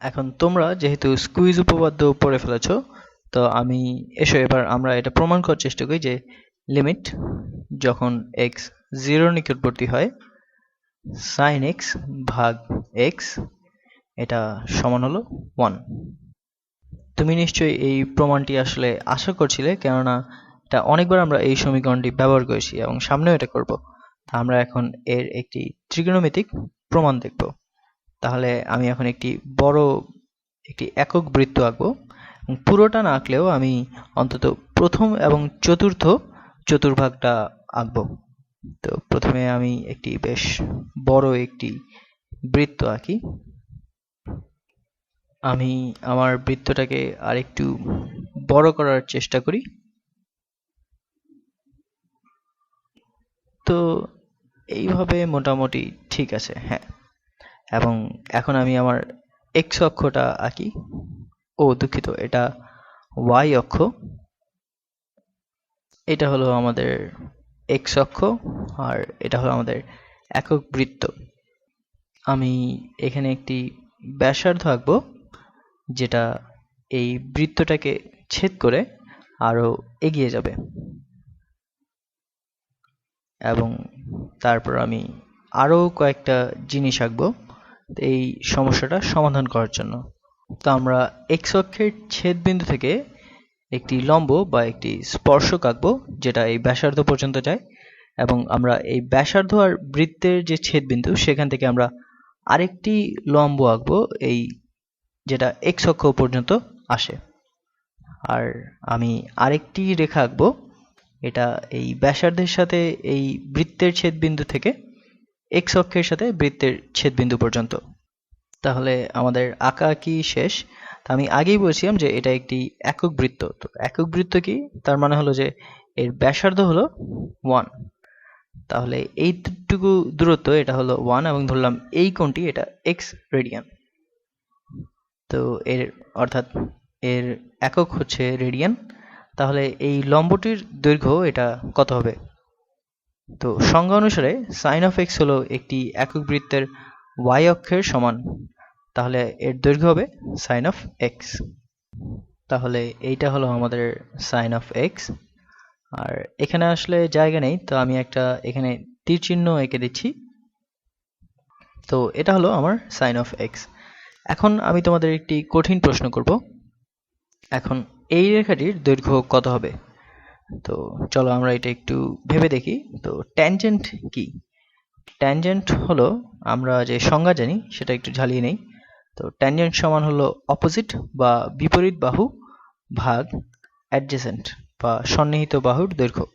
এখন তোমরা যেহেতু স্কুইজ উপপাদ্য পড়ে ফেলেছো, তো এসো এবার আমরা এটা প্রমাণ করার চেষ্টা করি যে লিমিট যখন x 0 নিকটবর্তী হয় sin x ভাগ x এটা সমান হলো 1। তুমি নিশ্চয়ই এই প্রমাণটি আসলে আশা করছিলে, কেননা এটা অনেকবার আমরা এই সমীকরণটি ব্যবহার করেছি এবং সামনেও এটা করব। আমরা এখন এর একটি ত্রিকোণমিতিক প্রমাণ দেখব। তাহলে আমি এখন একটি একক বৃত্ত আঁকবো। পুরোটা না আঁকলেও আমি অন্তত প্রথম এবং চতুর্থ চতুর্ভাগটা আঁকবো। তো প্রথমে আমি একটি বেশ বড় একটি বৃত্ত আঁকি। আমি আমার বৃত্তটাকে আরেকটু বড় করার চেষ্টা করি। তো এইভাবে মোটামুটি ঠিক আছে, হ্যাঁ। এবং এখন আমি আমার x অক্ষটা আঁকি। দুঃখিত, এটা y অক্ষ। এটা হলো আমাদের x অক্ষ আর এটা হলো আমাদের একক বৃত্ত। আমি এখানে একটি ব্যাসার্ধ আঁকবো যেটা এই বৃত্তটাকে ছেদ করে আরো এগিয়ে যাবে, এবং তারপর আমি আরো কয়েকটা জিনিস আঁকবো এই সমস্যাটা সমাধান করার জন্য। তো আমরা x অক্ষের ছেদ বিন্দু থেকে একটি লম্ব বা একটি স্পর্শক আঁকবো যেটা এই ব্যাসার্ধ পর্যন্ত যায়, এবং আমরা এই ব্যাসার্ধ আর বৃত্তের যে ছেদ বিন্দু সেখান থেকে আমরা আরেকটি লম্ব আঁকবো এই যেটা x অক্ষ পর্যন্ত আসে। আর আমি আরেকটি রেখা আঁকবো, এটা এই ব্যাসার্ধের সাথে এই বৃত্তের ছেদবিন্দু থেকে x অক্ষের সাথে বৃত্তের ছেদবিন্দু পর্যন্ত। তাহলে আমাদের আঁকাআঁকি শেষ। তা আমি আগেই বলছিলাম যে এটা একটি একক বৃত্ত। তো একক বৃত্ত কি? তার মানে হলো যে এর ব্যাসার্ধ হলো 1। তাহলে এইটুকু দূরত্ব এটা হলো 1, এবং ধরলাম এই কোণটি এটা x রেডিয়ান। তো অর্থাৎ এর একক হচ্ছে রেডিয়ান। তাহলে এই লম্বটির দৈর্ঘ্য এটা কত হবে? তো সংজ্ঞা অনুসারে sin of x হলো একটি একক বৃত্তের y অক্ষের সমান। তাহলে এর দৈর্ঘ্য হবে sin of x। তাহলে এইটা হলো আমাদের sin of x। আর এখানে আসলে জায়গা নেই, তো আমি একটা এখানে তীর চিহ্ন এঁকে দিচ্ছি। তো এটা হলো আমার sin of x। এখন আমি তোমাদের একটি কঠিন প্রশ্ন করব। এখন এই রেখাটির দৈর্ঘ্য কত হবে? তো চলো আমরা এটা একটু ভেবে দেখি। তো ট্যানজেন্ট কি? ট্যানজেন্ট হলো, আমরা যে সংজ্ঞা জানি সেটা একটু ঝালিয়ে নেই। তো ট্যানজেন্ট সমান হলো অপোজিট বা বিপরীত বাহু ভাগ অ্যাডজেসেন্ট বা সন্নিহিত বাহুর দৈর্ঘ্য।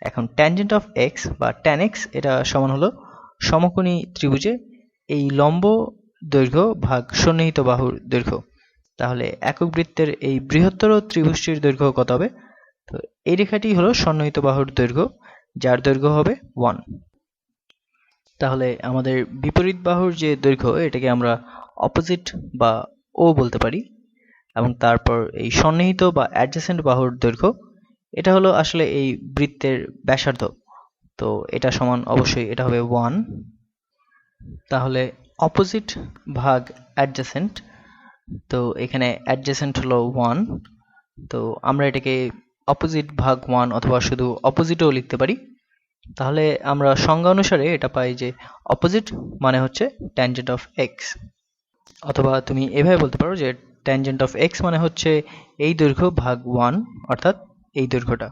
এখন ট্যানজেন্ট অফ এক্স বা ট্যান এক্স এটা সমান হলো সমকোণী ত্রিভুজে এই লম্ব দৈর্ঘ্য ভাগ সন্নিহিত বাহুর দৈর্ঘ্য। তাহলে একক বৃত্তের এই বৃহত্তর ত্রিভুজটির দৈর্ঘ্য কত হবে? তো এই রেখাটি হলো সন্নিহিত বাহুর দৈর্ঘ্য, যার দৈর্ঘ্য হবে 1। তাহলে আমাদের বিপরীত বাহুর যে দৈর্ঘ্য এটাকে আমরা অপোজিট বা ও বলতে পারি, এবং তারপর এই সন্নিহিত বা অ্যাডজেসেন্ট বাহুর দৈর্ঘ্য এটা হলো আসলে এই বৃত্তের ব্যাসার্ধ। তো এটা সমান অবশ্যই এটা হবে 1। তাহলে অপোজিট ভাগ অ্যাডজেসেন্ট, তো এখানে অ্যাডজেসেন্ট হলো 1। তো আমরা এটাকে অপোজিট ভাগ 1 অথবা শুধু অপোজিটও লিখতে পারি। তাহলে আমরা সংজ্ঞা অনুসারে এটা পাই যে অপোজিট মানে হচ্ছে ট্যানজেন্ট অফ এক্স, অথবা তুমি এভাবে বলতে পারো যে ট্যানজেন্ট অফ এক্স মানে হচ্ছে এই দৈর্ঘ্য ভাগ 1, অর্থাৎ এই দৈর্ঘ্যটা।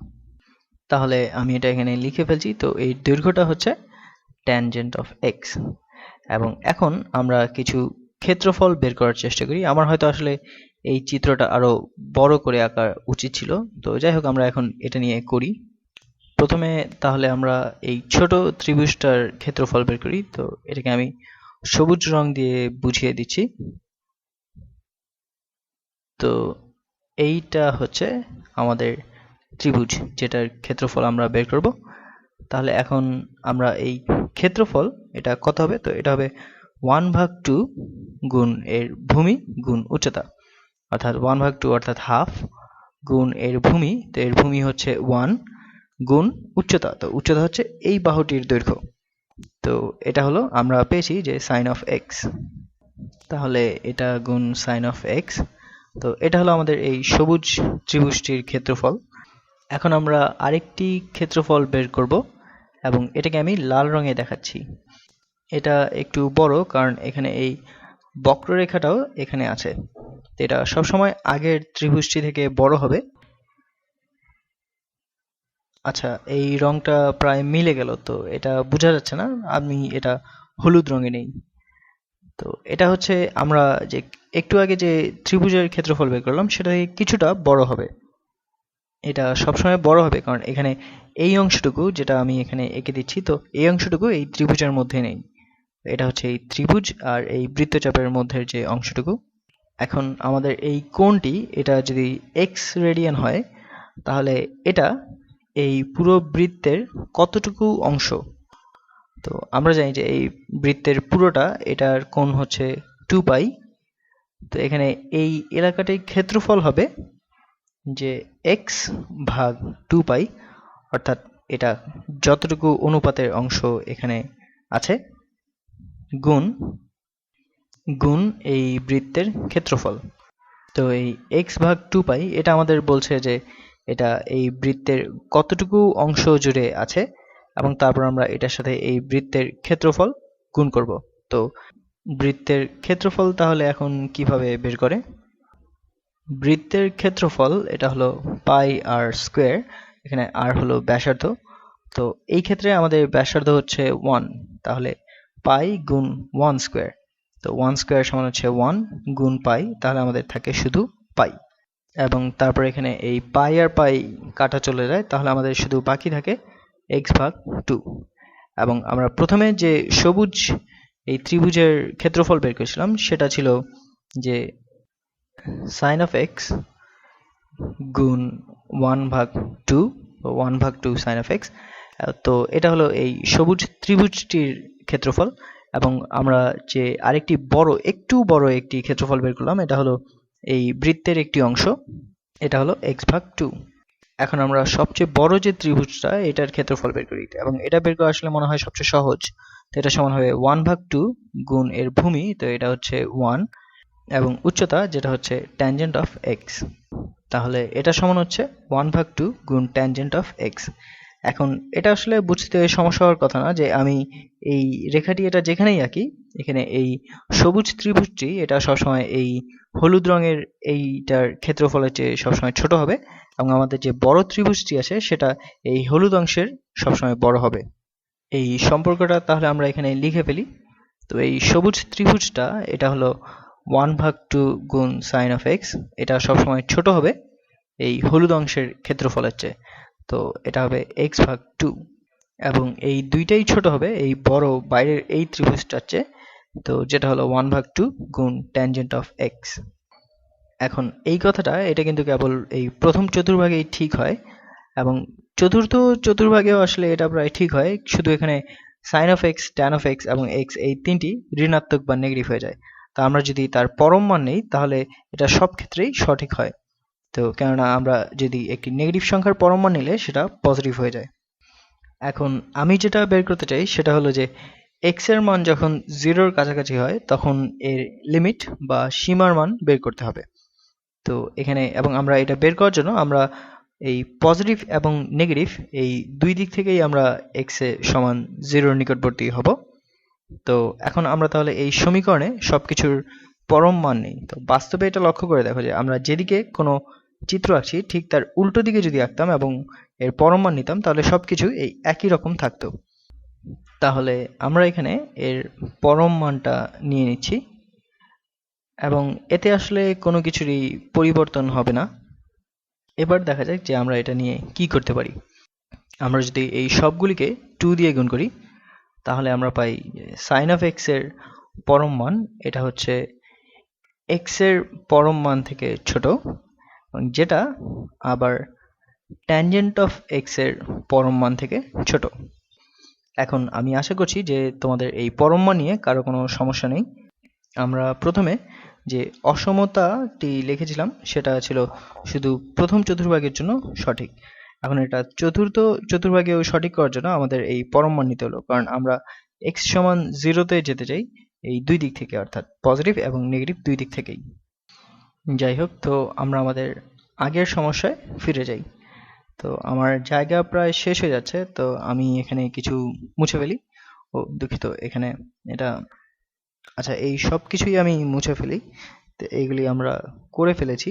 তাহলে আমি এটা এখানে লিখে ফেলছি। তো এই দৈর্ঘ্যটা হচ্ছে ট্যানজেন্ট অফ এক্স। এবং এখন আমরা কিছু ক্ষেত্রফল বের করার চেষ্টা করি। আমার হয়তো আসলে এই চিত্রটা আরো বড় করে আঁকা উচিত ছিল, তো যাই হোক আমরা এখন এটা নিয়ে করি। প্রথমে তাহলে আমরা এই ছোট ত্রিভুজটার ক্ষেত্রফল বের করি। তো এটাকে আমি সবুজ রং দিয়ে বুঝিয়ে দিচ্ছি। তো এইটা হচ্ছে আমাদের ত্রিভুজ যেটার ক্ষেত্রফল আমরা বের করব। তাহলে এখন আমরা এই ক্ষেত্রফল এটা কত হবে? তো এটা হবে 1/2 গুণ এর ভূমি গুণ উচ্চতা, অর্থাৎ 1/2 অর্থাৎ হাফ গুণ এর ভূমি। তো এর ভূমি হচ্ছে 1 গুণ উচ্চতা। তো উচ্চতা হচ্ছে এই বাহুটির দৈর্ঘ্য। তো এটা হলো আমরা পেয়েছি যে sin of x। তাহলে এটা গুণ সাইন অফ এক্স। তো এটা হলো আমাদের এই সবুজ ত্রিভুজটির ক্ষেত্রফল। এখন আমরা আরেকটি ক্ষেত্রফল বের করব এবং এটাকে আমি লাল রঙে দেখাচ্ছি। এটা একটু বড় কারণ এখানে এই বক্ররেখাটাও এখানে আছে। তো এটা সবসময় আগের ত্রিভুজটি থেকে বড় হবে। আচ্ছা, এই রংটা প্রায় মিলে গেল, তো এটা বোঝা যাচ্ছে না, আমি এটা হলুদ রঙে নেই। তো এটা হচ্ছে আমরা যে একটু আগে যে ত্রিভুজের ক্ষেত্রফল বের করলাম সেটা থেকে কিছুটা বড় হবে। এটা সবসময় বড় হবে কারণ এখানে এই অংশটুকু যেটা আমি এখানে এঁকে দিচ্ছি, তো এই অংশটুকু এই ত্রিভুজের মধ্যে নেই। এটা হচ্ছে এই ত্রিভুজ আর এই বৃত্তচাপের মধ্যে যে অংশটুকু। এখন আমাদের এই কোণটি এটা যদি এক্স রেডিয়ান হয় তাহলে এটা এই পুরো বৃত্তের কতটুকু অংশ? তো আমরা জানি যে এই বৃত্তের পুরোটা এটার কোণ হচ্ছে 2π। তো এখানে এই এলাকাটির ক্ষেত্রফল হবে যে x ভাগ 2π, অর্থাৎ এটা যতটুকু অনুপাতের অংশ এখানে আছে গুণ গুণ এই বৃত্তের ক্ষেত্রফল। তো এই x ভাগ 2π এটা আমাদের বলছে যে এটা এই বৃত্তের কতটুকু অংশ জুড়ে আছে এবং তারপর আমরা এটার সাথে এই বৃত্তের ক্ষেত্রফল গুণ করব। তো বৃত্তের ক্ষেত্রফল তাহলে এখন কিভাবে বের করে? বৃত্তের ক্ষেত্রফল এটা হলো পাই আর স্কোয়ার, এখানে আর হলো ব্যাসার্ধ। তো এই ক্ষেত্রে আমাদের ব্যাসার্ধ হচ্ছে 1, তাহলে পাই গুণ 1 স্কোয়ার। তো 1 স্কোয়ার সমান হচ্ছে 1 গুণ পাই, তাহলে আমাদের থাকে শুধু পাই। এবং তারপর এখানে এই পাই আর পাই কাটা চলে যায়, তাহলে আমাদের শুধু বাকি থাকে x ভাগ 2। এবং আমরা প্রথমে যে সবুজ এই ত্রিভুজের ক্ষেত্রফল বের করেছিলাম সেটা ছিল যে সাইন অফ এক্স গুণ 1 ভাগ 2, 1 ভাগ 2 সাইন অফ এক্স। তো এটা হলো এই সবুজ ত্রিভুজটির ক্ষেত্রফল। এবং আমরা যে আরেকটি একটু বড় একটি ক্ষেত্রফল বের করলাম, এটা হলো এই বৃত্তের একটি অংশ, এটা হলো x ভাগ 2। এখন আমরা সবচেয়ে বড় যে ত্রিভুজটা এটার ক্ষেত্রফল বের করি, এবং এটা বের করা আসলে মনে হয় সবচেয়ে সহজ। তো এটা সমান হবে 1 ভাগ 2 গুণ এর ভূমি, তো এটা হচ্ছে 1, এবং উচ্চতা যেটা হচ্ছে ট্যানজেন্ট অফ x। তাহলে এটা সমান হচ্ছে 1 ভাগ 2 গুণ ট্যানজেন্ট অফ x। এখন এটা আসলে বুঝতে সমস্যা হওয়ার কথা না যে আমি এই রেখাটি এটা যেখানেই আঁকি, এখানে এই সবুজ ত্রিভুজটি এটা সবসময় এই হলুদ রঙের এইটার ক্ষেত্রফলের চেয়ে সবসময় ছোট হবে, এবং আমাদের যে বড় ত্রিভুজটি আছে সেটা এই হলুদ অংশের সবসময় বড় হবে। এই সম্পর্কটা তাহলে আমরা এখানে লিখে ফেলি। তো এই সবুজ ত্রিভুজটা এটা হলো 1 ভাগ 2 গুণ সাইন অফ এক্স, এটা সবসময় ছোট হবে এই হলুদ অংশের ক্ষেত্রফলের চেয়ে। তো এটা হবে x ভাগ 2, এবং এই দুইটাই ছোট হবে এই বড় বাইরের এই ত্রিভুজটার চেয়ে, তো যেটা হলো 1 ভাগ 2 গুণ ট্যানজেন্ট অফ x। এখন এই কথাটা এটা কিন্তু কেবল এই প্রথম চতুর্ভাগেই ঠিক হয়, এবং চতুর্থ চতুর্ভাগেও আসলে এটা প্রায় ঠিক হয়, শুধু এখানে sine of x, tan of x এবং এক্স এই তিনটি ঋণাত্মক বা নেগেটিভ হয়ে যায়। তা আমরা যদি তার পরম মান নেই তাহলে এটা সব ক্ষেত্রেই সঠিক হয়। তো কেননা আমরা যদি একটি নেগেটিভ সংখ্যার পরম মান নিলে সেটা পজিটিভ হয়ে যায়। এখন আমি যেটা বের করতে চাই সেটা হলো যে x এর মান যখন 0-র কাছাকাছি হয় তখন এর লিমিট বা সীমার মান বের করতে হবে। তো এখানে এবং আমরা এটা বের করার জন্য আমরা এই পজিটিভ এবং নেগেটিভ এই দুই দিক থেকেই আমরা x এ সমান 0-র নিকটবর্তী হব। তো এখন আমরা তাহলে এই সমীকরণে সবকিছুর পরম মান নেই। তো বাস্তবে এটা লক্ষ্য করে দেখো যে আমরা যেদিকে কোনো চিত্র আঁকছি ঠিক তার উল্টো দিকে যদি আঁকতাম এবং এর পরম মান নিতাম তাহলে সবকিছু এই একই রকম থাকতো। তাহলে আমরা এখানে এর পরম মানটা নিয়ে নিচ্ছি, এবং এতে আসলে কোনো কিছুরই পরিবর্তন হবে না। এবার দেখা যাক যে আমরা এটা নিয়ে কি করতে পারি। আমরা যদি এই সবগুলিকে 2 দিয়ে গুণ করি তাহলে আমরা পাই সাইন অফ এক্স এর পরম মান এটা হচ্ছে x এর পরম মান থেকে ছোট, যেটা আবার ট্যানজেন্ট অফ x এর পরম মান থেকে ছোট। এখন আমি আশা করছি যে তোমাদের এই পরম মান নিয়ে কারো কোনো সমস্যা নেই। আমরা প্রথমে যে অসমতাটি লিখেছিলাম সেটা ছিল শুধু প্রথম চতুর্ভাগের জন্য সঠিক। এখন এটা চতুর্থ চতুর্ভাগেও সঠিক করার জন্য আমাদের এই পরম মান নিতে হলো, কারণ আমরা x সমান 0-তে যেতে চাই এই দুই দিক থেকে, অর্থাৎ পজিটিভ এবং নেগেটিভ দুই দিক থেকেই। যাই হোক, তো আমরা আমাদের আগের সমস্যায় ফিরে যাই। তো আমার জায়গা প্রায় শেষ হয়ে যাচ্ছে, তো আমি এখানে কিছু মুছে ফেলি। ও দুঃখিত, এখানে এটা, আচ্ছা, এই সব কিছুই আমি মুছে ফেলি। তো এইগুলি আমরা করে ফেলেছি,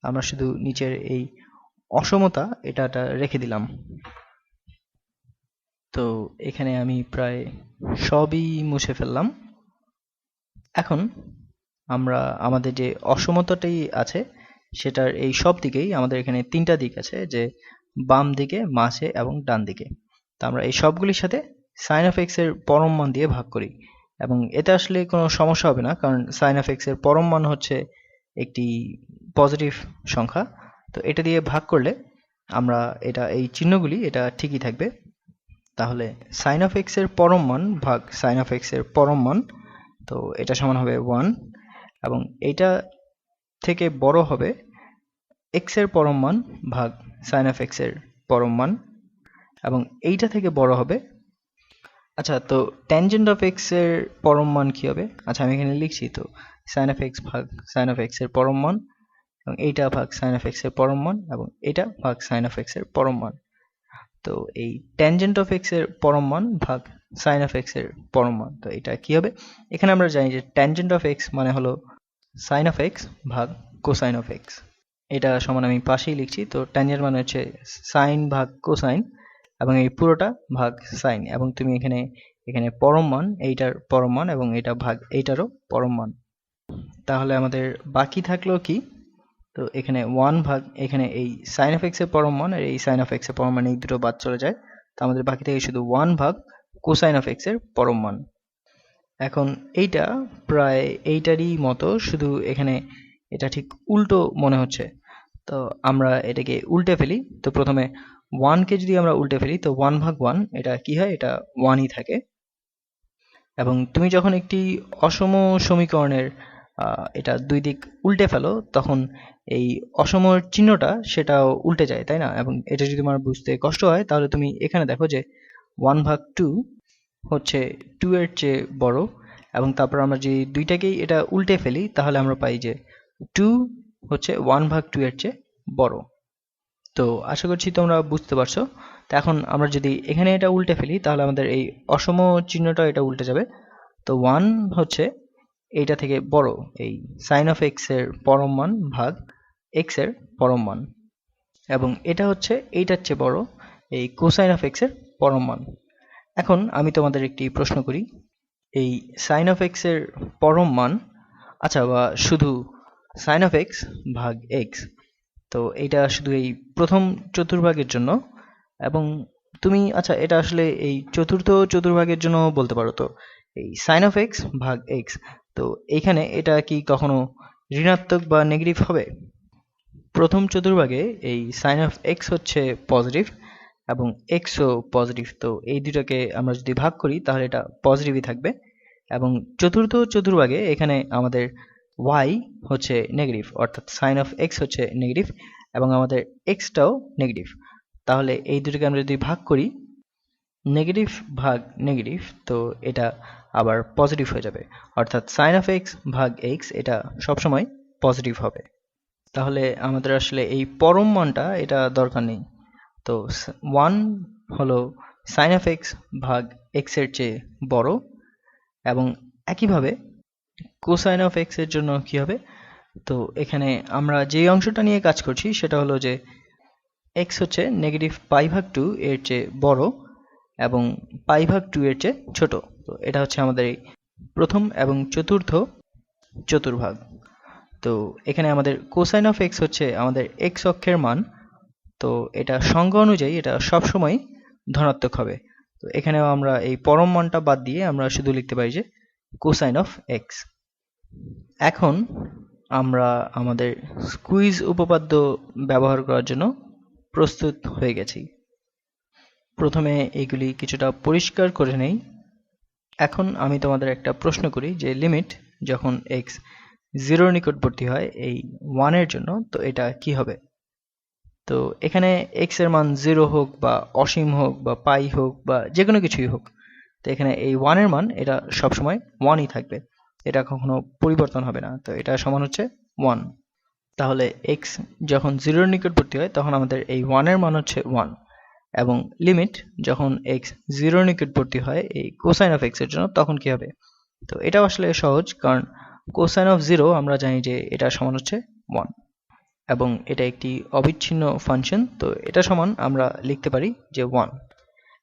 আমরা শুধু নিচের এই অসমতা এটা রেখে দিলাম। তো এখানে আমি প্রায় সবই মুছে ফেললাম। এখন আমরা আমাদের যে অসমতাটাই আছে সেটার এই সব দিকেই আমাদের এখানে তিনটা দিক আছে, যে বাম দিকে, মাঝে এবং ডান দিকে। তো আমরা এই সবগুলির সাথে সাইন অফ এক্স এর পরম মান দিয়ে ভাগ করি, এবং এতে আসলে কোনো সমস্যা হবে না, কারণ সাইন অফ এক্স এর পরম মান হচ্ছে একটি পজিটিভ সংখ্যা। তো এটা দিয়ে ভাগ করলে আমরা এটা, এই চিহ্নগুলি এটা ঠিকই থাকবে। তাহলে সাইন অফ এক্স এর পরম মান ভাগ সাইন অফ এক্স এর পরম মান, তো এটা সমান হবে 1, এবং এইটা থেকে বড় হবে এক্স এর পরম মান ভাগ সাইন অফ এক্স এর পরম মান, এবং এইটা থেকে বড় হবে, আচ্ছা, তো ট্যানজেন্ট অফ এক্স এর পরম মান কি হবে? আচ্ছা, আমি এখানে লিখছি, তো সাইন অফ এক্স ভাগ সাইন অফ এক্স এর পরম মান, এবং এইটা ভাগ সাইন অফ এক্স এর পরম মান, এবং এটা ভাগ সাইন অফ এক্স এর পরম মান। তো এই ট্যানজেন্ট অফ এক্স এর পরম মান ভাগ সাইন অফ এক্স এর পরম মান, তো এটা কি হবে? এখানে আমরা জানি যে ট্যানজেন্ট অফ এক্স মানে হলো সাইন অফ এক্স ভাগ কোসাইন অফ এক্স। এটা সমান আমি পাশেই লিখছি, তো ট্যানজেন্ট মানে হচ্ছে সাইন ভাগ কোসাইন, এবং এই পুরোটা ভাগ সাইন, এবং তুমি এখানে এখানে পরম মান, এইটার পরম মান, এবং এটা ভাগ এইটারও পরম মান। তাহলে আমাদের বাকি থাকলো কি? তো এখানে 1 ভাগ, এখানে এই সাইন অফ এক্স এর পরম মান আর এই সাইন অফ এক্স এর পরম মান, এই দুটো বাদ চলে যায়। তো আমাদের বাকি থাকে শুধু 1 ভাগ কোসাইন অফ এক্স এর পরম মান। এখন এইটা প্রায় এইটারই মতো, শুধু এখানে এটা ঠিক উল্টো মনে হচ্ছে। তো আমরা এটাকে উল্টে ফেলি। তো প্রথমে 1 কে যদি আমরা উল্টে ফেলি, তো 1 ভাগ 1 এটা কি হয়? এটা 1ই থাকে। এবং তুমি যখন একটি অসম সমীকরণের এটা দুই দিক উল্টে ফেলো, তখন এই অসম চিহ্নটা সেটাও উল্টে যায়, তাই না? এবং এটা যদি তোমার বুঝতে কষ্ট হয়, তাহলে তুমি এখানে দেখো যে 1 ভাগ 2 হচ্ছে 2 এর চেয়ে বড়, এবং তারপর আমরা যদি দুইটাকেই এটা উল্টে ফেলি, তাহলে আমরা পাই যে 2 হচ্ছে 1 ভাগ 2 এর চেয়ে বড়। তো আশা করছি তোমরা বুঝতে পারছো। তো এখন আমরা যদি এখানে এটা উল্টে ফেলি, তাহলে আমাদের এই অসম চিহ্নটা এটা উল্টে যাবে। তো 1 হচ্ছে এইটা থেকে বড়, এই সাইন অফ এক্স এর পরম মান ভাগ এক্স এর পরম মান, এবং এটা হচ্ছে এইটার চেয়ে বড়, এই কোসাইন অফ এক্স এর পরম মান। এখন আমি তোমাদের একটি প্রশ্ন করি, এই সাইন অফ এক্স এর পরম মান, আচ্ছা, বা শুধু সাইন অফ এক্স ভাগ এক্স, তো এটা শুধু এই প্রথম চতুর্ভাগের জন্য, এবং তুমি, আচ্ছা, এটা আসলে এই চতুর্থ চতুর্ভাগের জন্য বলতে পারো। তো এই সাইন অফ এক্স ভাগ এক্স, তো এইখানে এটা কি কখনো ঋণাত্মক বা নেগেটিভ হবে? প্রথম চতুর্ভাগে এই সাইন অফ এক্স হচ্ছে পজিটিভ এবং এক্সও পজিটিভ, তো এই দুটাকে আমরা যদি ভাগ করি তাহলে এটা পজিটিভই থাকবে। এবং চতুর্থ চতুর্ভাগে এখানে আমাদের y হচ্ছে নেগেটিভ, অর্থাৎ সাইন অফ এক্স হচ্ছে নেগেটিভ এবং আমাদের এক্সটাও নেগেটিভ। তাহলে এই দুটোকে আমরা যদি ভাগ করি, নেগেটিভ ভাগ নেগেটিভ, তো এটা আবার পজিটিভ হয়ে যাবে, অর্থাৎ সাইন অফ এক্স ভাগ এক্স এটা সবসময় পজিটিভ হবে। তাহলে আমাদের আসলে এই পরম মানটা এটা দরকার নেই। তো 1 হলো সাইন অফ এক্স ভাগ এক্স এর চেয়ে বড়, এবং একইভাবে কোসাইন অফ এক্স এর জন্য কি হবে? তো এখানে আমরা যে অংশটা নিয়ে কাজ করছি সেটা হলো যে এক্স হচ্ছে নেগেটিভ পাই ভাগ 2 এর চেয়ে বড় এবং পাই ভাগ 2 এর চেয়ে ছোট। তো এটা হচ্ছে আমাদের এই প্রথম এবং চতুর্থ চতুর্ভাগ। তো এখানে আমাদের কোসাইন অফ এক্স হচ্ছে আমাদের এক্স অক্ষের মান, তো এটা সংজ্ঞা অনুযায়ী এটা সবসময় ধনাত্মক হবে। তো এখানেও আমরা এই পরম মানটা বাদ দিয়ে আমরা শুধু লিখতে পারি যে কোসাইন অফ এক্স। এখন আমরা আমাদের স্কুইজ উপপাদ্য ব্যবহার করার জন্য প্রস্তুত হয়ে গেছি। প্রথমে এইগুলি কিছুটা পরিষ্কার করে নেই। এখন আমি তোমাদের একটা প্রশ্ন করি যে লিমিট যখন এক্স 0 নিকটবর্তী হয় এই 1 এর জন্য, তো এটা কি হবে? তো এখানে এক্স এর মান 0 হোক বা অসীম হোক বা পাই হোক বা যে কোনো কিছুই হোক, তো এখানে এই 1 এর মান এটা সবসময় 1ই থাকবে, এটা কখনো পরিবর্তন হবে না। তো এটা সমান হচ্ছে 1। তাহলে x যখন 0 এর নিকটবর্তী হয় তখন আমাদের এই 1 এর মান হচ্ছে 1, এবং লিমিট যখন x 0 এর নিকটবর্তী হয় এই কোসাইন অফ x এর জন্য তখন কি হবে? তো এটাও আসলে সহজ, কারণ কোসাইন অফ 0 আমরা জানি যে এটা সমান হচ্ছে 1, এবং এটা একটি অবিচ্ছিন্ন ফাংশন, তো এটা সমান আমরা লিখতে পারি যে 1।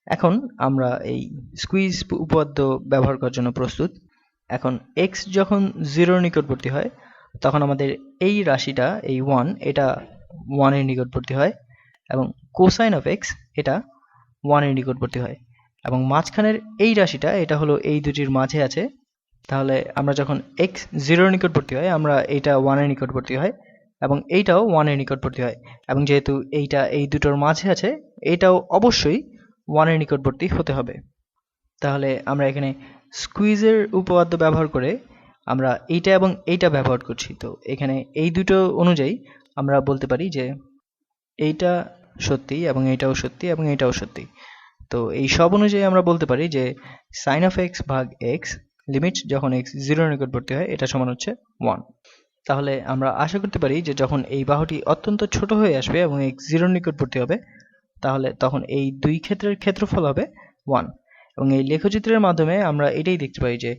এখন আমরা এই স্কুইজ উপপাদ্য ব্যবহার করার জন্য প্রস্তুত। এখন x যখন 0 এর নিকটবর্তী হয় তখন আমাদের এই রাশিটা এই 1 এটা 1 এর নিকটবর্তী হয়, এবং কোসাইন অফ x এটা 1 এর নিকটবর্তী হয়, এবং মাঝখানের এই রাশিটা এটা হলো এই দুটির মাঝে আছে। তাহলে আমরা যখন x 0 এর নিকটবর্তী হয় আমরা এইটা 1 এর নিকটবর্তী হয়, এবং এইটাও 1 এর নিকটবর্তী হয়, এবং যেহেতু এইটা এই দুটোর মাঝে আছে এটাও অবশ্যই 1 এর নিকটবর্তী হতে হবে। তাহলে আমরা এখানে স্কুইজের উপপাদ্য ব্যবহার করে আমরা এইটা এবং এইটা ব্যবহার করছি। তো এখানে এই দুটো অনুযায়ী আমরা বলতে পারি যে এইটা সত্যি এবং এইটাও সত্যি এবং এইটাও সত্যি। তো এই সব অনুযায়ী আমরা বলতে পারি যে সাইন অফ x ভাগ x লিমিট যখন x 0 এর নিকটবর্তী হয় এটা সমান হচ্ছে 1। তাহলে আমরা আশা করতে পারি যে যখন এই বাহুটি অত্যন্ত ছোট হয়ে আসবে এবং x 0 এর নিকটবর্তী হবে তাহলে তখন এই দুই ক্ষেত্রের ক্ষেত্রফল হবে 1, এবং এই লেখচিত্রের মাধ্যমে আমরা এটাই দেখতে পাই যে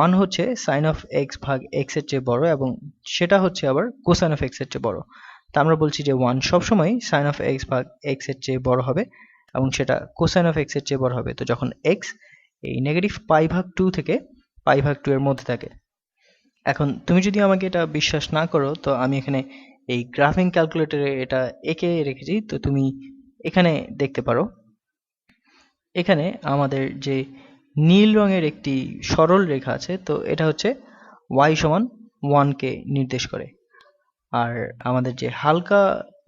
1 হচ্ছে সাইন অফ x ভাগ x এর চেয়ে বড়, এবং সেটা হচ্ছে আবার কোসাইন অফ x এর চেয়ে বড়। তা আমরা বলছি যে 1 সবসময় সাইন অফ x ভাগ x এর চেয়ে বড় হবে, এবং সেটা কোসাইন অফ x এর চেয়ে বড় হবে তো যখন x এই নেগেটিভ পাই ভাগ 2 থেকে পাই ভাগ 2 এর মধ্যে থাকে। এখন তুমি যদি আমাকে এটা বিশ্বাস না করো তো আমি এখানে এই গ্রাফিং ক্যালকুলেটরে এটা এঁকে রেখেছি, তো তুমি এখানে দেখতে পারো। এখানে আমাদের যে নীল রঙের একটি সরল রেখা আছে, তো এটা হচ্ছে y সমান 1 কে নির্দেশ করে, আর আমাদের যে হালকা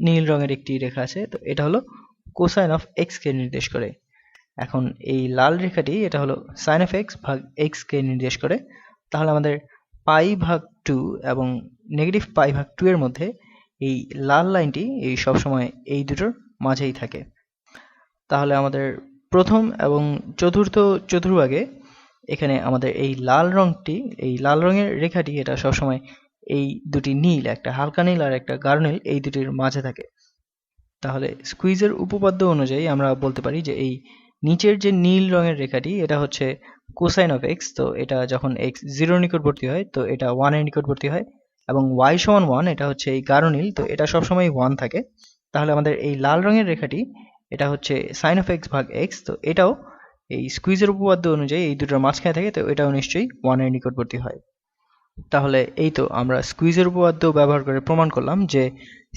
নীল রঙের একটি রেখা আছে তো এটা হলো কোসাইন অফ x কে নির্দেশ করে। এখন এই লাল রেখাটি এটা হলো সাইন অফ x ভাগ x কে নির্দেশ করে। তাহলে আমাদের পাই ভাগ 2 এবং নেগেটিভ পাই ভাগ 2 এর মধ্যে এই লাল লাইনটি এই সবসময় এই দুটোর মাঝেই থাকে। তাহলে আমাদের প্রথম এবং চতুর্থ চতুর্ভাগে এখানে আমাদের এই লাল রঙটি, এই লাল রঙের রেখাটি এটা সবসময় এই দুটি নীল, একটা হালকা নীল আর একটা গাঢ় নীল, এই দুটির মাঝে থাকে। তাহলে স্কুইজের উপপাদ্য অনুযায়ী আমরা বলতে পারি যে এই নিচের যে নীল রঙের রেখাটি এটা হচ্ছে কোসাইন অফ x, তো এটা যখন x 0 এর নিকটবর্তী হয় তো এটা 1 এর নিকটবর্তী হয়, এবং y সমান 1 এটা হচ্ছে এই গাঢ় নীল, তো এটা সবসময় 1 থাকে। তাহলে আমাদের এই লাল রঙের রেখাটি এটা হচ্ছে সাইন অফ x ভাগ x, তো এটাও এই স্কুইজের উপপাদ্য অনুযায়ী এই দুটোর মাঝখানে থাকে, তো এটাও নিশ্চয়ই 1 এর নিকটবর্তী হয়। তাহলে এই তো আমরা স্কুইজের উপপাদ্য ব্যবহার করে প্রমাণ করলাম যে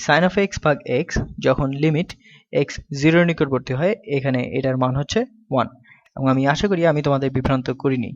সাইন অফ x ভাগ x যখন লিমিট x 0 এর নিকটবর্তী হয় এখানে এটার মান হচ্ছে 1, এবং আমি আশা করি আমি তোমাদের বিভ্রান্ত করিনি।